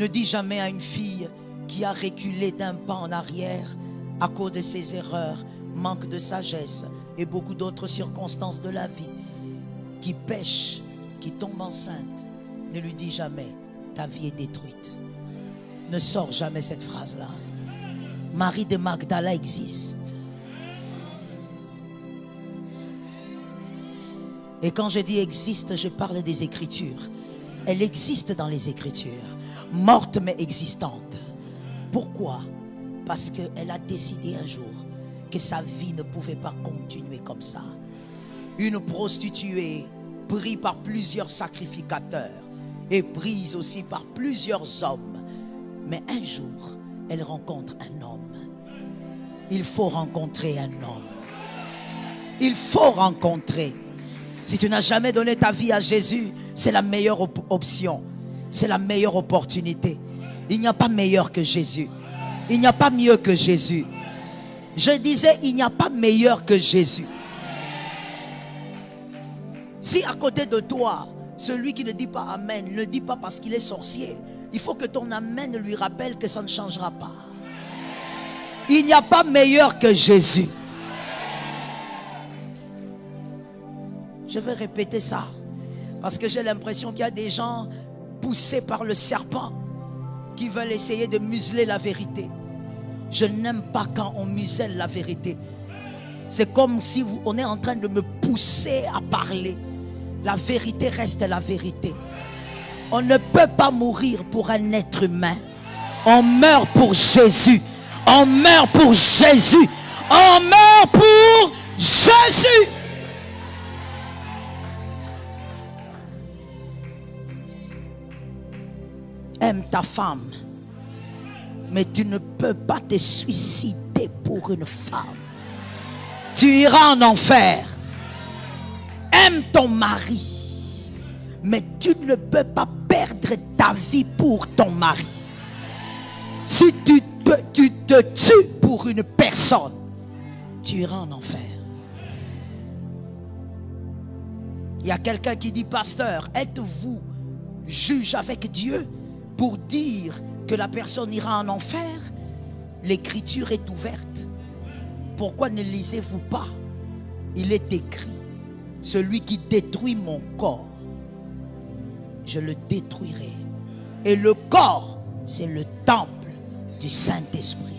Ne dis jamais à une fille qui a reculé d'un pas en arrière à cause de ses erreurs, manque de sagesse et beaucoup d'autres circonstances de la vie, qui pêche, qui tombe enceinte. Ne lui dis jamais, ta vie est détruite. Ne sors jamais cette phrase-là. Marie de Magdala existe. Et quand je dis existe, je parle des Écritures. Elle existe dans les Écritures. Morte mais existante. Pourquoi? Parce qu'elle a décidé un jour que sa vie ne pouvait pas continuer comme ça. Une prostituée prise par plusieurs sacrificateurs et prise aussi par plusieurs hommes. Mais un jour, elle rencontre un homme. Il faut rencontrer un homme. Il faut rencontrer. Si tu n'as jamais donné ta vie à Jésus, c'est la meilleure option. C'est la meilleure opportunité. Il n'y a pas meilleur que Jésus. Il n'y a pas mieux que Jésus. Je disais, il n'y a pas meilleur que Jésus. Si à côté de toi, celui qui ne dit pas Amen, ne le dit pas parce qu'il est sorcier, il faut que ton Amen lui rappelle que ça ne changera pas. Il n'y a pas meilleur que Jésus. Je vais répéter ça parce que j'ai l'impression qu'il y a des gens poussés par le serpent qui veulent essayer de museler la vérité. Je n'aime pas quand on muselle la vérité. C'est comme si on est en train de me pousser à parler. La vérité reste la vérité. On ne peut pas mourir pour un être humain. On meurt pour Jésus. On meurt pour Jésus. On meurt pour Jésus. Aime ta femme. Mais tu ne peux pas te suicider pour une femme. Tu iras en enfer. Aime ton mari. Mais tu ne peux pas perdre ta vie pour ton mari. Si tu te tues pour une personne, tu iras en enfer. Il y a quelqu'un qui dit, pasteur, êtes-vous juge avec Dieu pour dire que la personne ira en enfer? L'écriture est ouverte. Pourquoi ne lisez-vous pas? Il est écrit, celui qui détruit mon corps, je le détruirai. Et le corps, c'est le temple du Saint-Esprit.